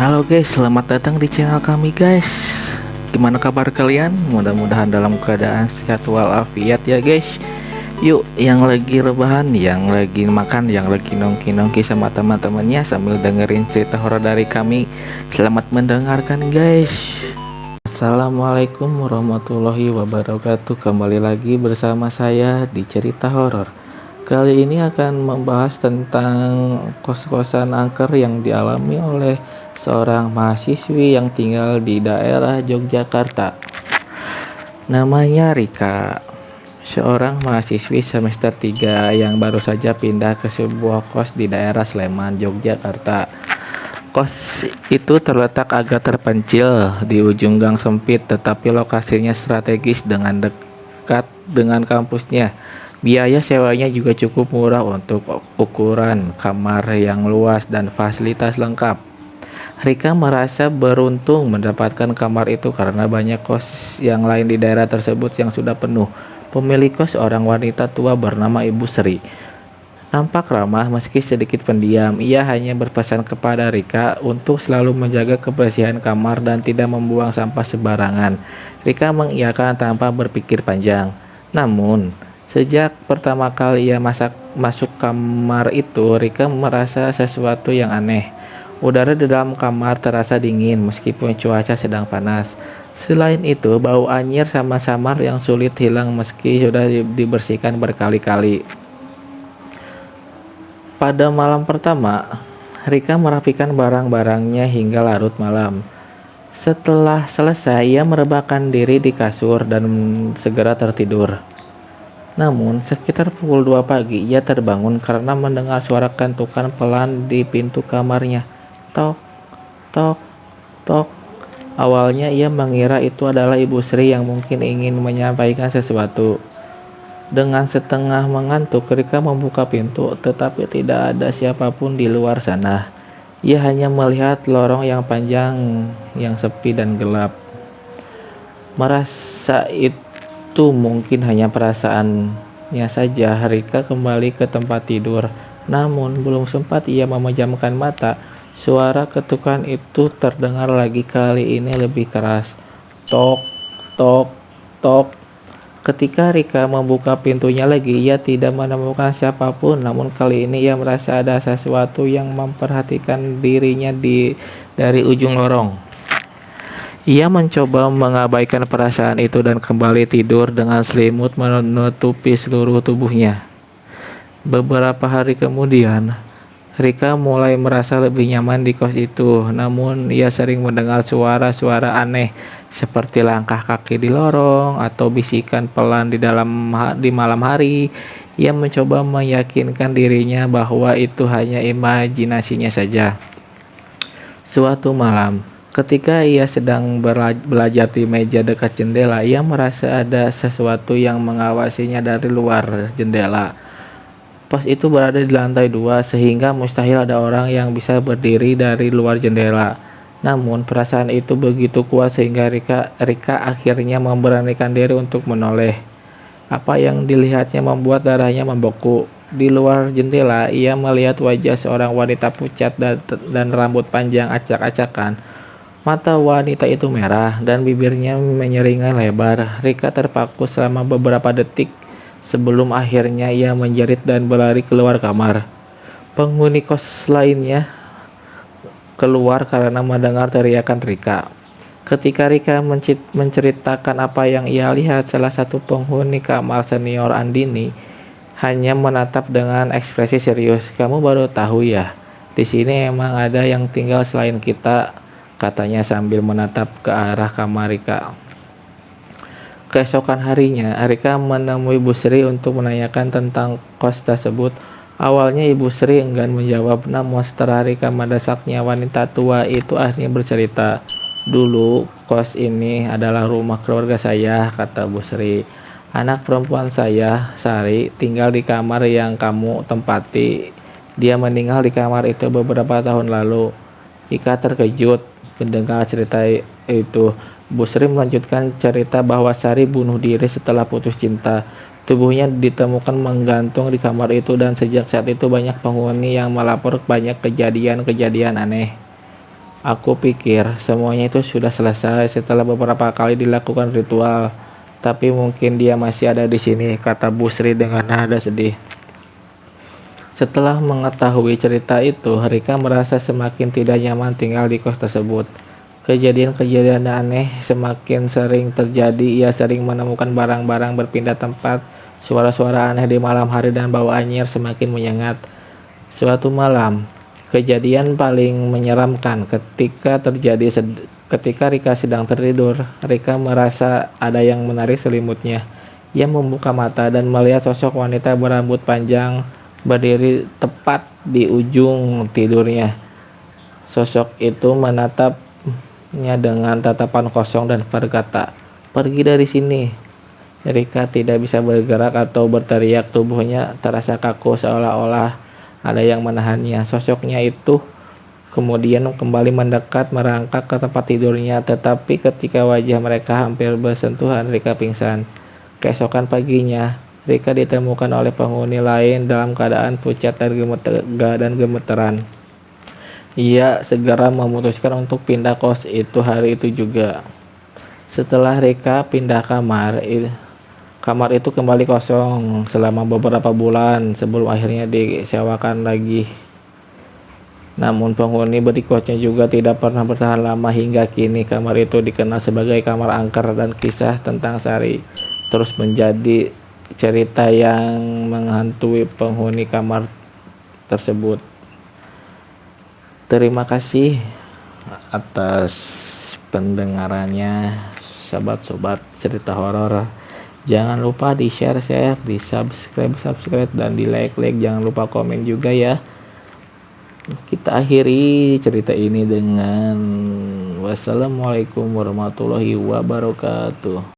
Halo guys, selamat datang di channel kami guys. Gimana kabar kalian? Mudah-mudahan dalam keadaan sehat walafiat ya guys. Yuk, yang lagi rebahan, yang lagi makan, yang lagi nongki-nongki sama teman-temannya sambil dengerin cerita horor dari kami. Selamat mendengarkan guys. Assalamualaikum warahmatullahi wabarakatuh. Kembali lagi bersama saya di cerita horor. Kali ini akan membahas tentang kos-kosan angker yang dialami oleh seorang mahasiswi yang tinggal di daerah Yogyakarta. Namanya Rika, seorang mahasiswi semester 3 yang baru saja pindah ke sebuah kos di daerah Sleman, Yogyakarta. Kos itu terletak agak terpencil di ujung gang sempit, tetapi lokasinya strategis dengan dekat dengan kampusnya. Biaya sewanya juga cukup murah untuk ukuran kamar yang luas dan fasilitas lengkap. Rika merasa beruntung mendapatkan kamar itu karena banyak kos yang lain di daerah tersebut yang sudah penuh. Pemilik kos seorang wanita tua bernama Ibu Sri. Nampak ramah meski sedikit pendiam. Ia hanya berpesan kepada Rika untuk selalu menjaga kebersihan kamar dan tidak membuang sampah sembarangan. Rika mengiyakan tanpa berpikir panjang. Namun, sejak pertama kali ia masuk kamar itu, Rika merasa sesuatu yang aneh. Udara di dalam kamar terasa dingin meskipun cuaca sedang panas. Selain itu, bau anyir sama samar yang sulit hilang meski sudah dibersihkan berkali-kali. Pada malam pertama, Rika merapikan barang-barangnya hingga larut malam. Setelah selesai, ia merebahkan diri di kasur dan segera tertidur. Namun, sekitar pukul 2 pagi, ia terbangun karena mendengar suara kentukan pelan di pintu kamarnya. Tok, tok, tok. Awalnya ia mengira itu adalah Ibu Sri yang mungkin ingin menyampaikan sesuatu. Dengan setengah mengantuk, Rika membuka pintu, tetapi tidak ada siapapun di luar sana. Ia hanya melihat lorong yang panjang, yang sepi dan gelap. Merasa itu mungkin hanya perasaannya saja, Rika kembali ke tempat tidur. Namun, belum sempat ia memejamkan mata, suara ketukan itu terdengar lagi, kali ini lebih keras. Tok, tok, tok. Ketika Rika membuka pintunya lagi, ia tidak menemukan siapapun. Namun kali ini ia merasa ada sesuatu yang memperhatikan dirinya dari ujung lorong. Ia mencoba mengabaikan perasaan itu dan kembali tidur dengan selimut menutupi seluruh tubuhnya. Beberapa hari kemudian, Rika mulai merasa lebih nyaman di kos itu, namun ia sering mendengar suara-suara aneh seperti langkah kaki di lorong atau bisikan pelan di malam hari. Ia mencoba meyakinkan dirinya bahwa itu hanya imajinasinya saja. Suatu malam, ketika ia sedang belajar di meja dekat jendela, ia merasa ada sesuatu yang mengawasinya dari luar jendela. Pos itu berada di lantai 2 sehingga mustahil ada orang yang bisa berdiri dari luar jendela. Namun perasaan itu begitu kuat sehingga Rika akhirnya memberanikan diri untuk menoleh. Apa yang dilihatnya membuat darahnya membeku. Di luar jendela, ia melihat wajah seorang wanita pucat dan rambut panjang acak-acakan. Mata wanita itu merah dan bibirnya menyeringai lebar. Rika terpaku selama beberapa detik sebelum akhirnya ia menjerit dan berlari keluar kamar. Penghuni kos lainnya keluar karena mendengar teriakan Rika. Ketika Rika menceritakan apa yang ia lihat, salah satu penghuni kamar senior Andini hanya menatap dengan ekspresi serius. Kamu baru tahu ya? Di sini emang ada yang tinggal selain kita, katanya sambil menatap ke arah kamar Rika. Keesokan harinya, Rika menemui Bu Sri untuk menanyakan tentang kos tersebut. Awalnya Ibu Sri enggan menjawab, namun setelah Rika mendesaknya, wanita tua itu akhirnya bercerita. Dulu, kos ini adalah rumah keluarga saya, kata Bu Sri. Anak perempuan saya, Sari, tinggal di kamar yang kamu tempati. Dia meninggal di kamar itu beberapa tahun lalu. Rika terkejut mendengar cerita itu. Bu Sri melanjutkan cerita bahwa Sari bunuh diri setelah putus cinta. Tubuhnya ditemukan menggantung di kamar itu dan sejak saat itu banyak penghuni yang melapor banyak kejadian-kejadian aneh. Aku pikir semuanya itu sudah selesai setelah beberapa kali dilakukan ritual. Tapi mungkin dia masih ada di sini, kata Bu Sri dengan nada sedih. Setelah mengetahui cerita itu, Rika merasa semakin tidak nyaman tinggal di kos tersebut. Kejadian-kejadian aneh semakin sering terjadi. Ia sering menemukan barang-barang berpindah tempat, suara-suara aneh di malam hari, dan bau anyir semakin menyengat. Suatu malam, kejadian paling menyeramkan ketika Rika sedang tertidur. Rika merasa ada yang menarik selimutnya. Ia membuka mata dan melihat sosok wanita berambut panjang berdiri tepat di ujung tidurnya. Sosok itu menatapnya dengan tatapan kosong dan berkata, "Pergi dari sini." Rika tidak bisa bergerak atau berteriak. Tubuhnya terasa kaku seolah-olah ada yang menahannya. Sosoknya itu kemudian kembali mendekat merangkak ke tempat tidurnya, tetapi ketika wajah mereka hampir bersentuhan, Rika pingsan. Keesokan paginya, Rika ditemukan oleh penghuni lain dalam keadaan pucat dan gemeteran. Ia segera memutuskan untuk pindah kos itu hari itu juga. Setelah Rika pindah kamar itu kembali kosong selama beberapa bulan sebelum akhirnya disewakan lagi. Namun penghuni berikutnya juga tidak pernah bertahan lama. Hingga kini kamar itu dikenal sebagai kamar angker, dan kisah tentang Sari terus menjadi cerita yang menghantui penghuni kamar tersebut. Terima kasih atas pendengarannya, sobat-sobat cerita horor. Jangan lupa di share, di subscribe, dan di like. Jangan lupa komen juga ya. Kita akhiri cerita ini dengan wassalamualaikum warahmatullahi wabarakatuh.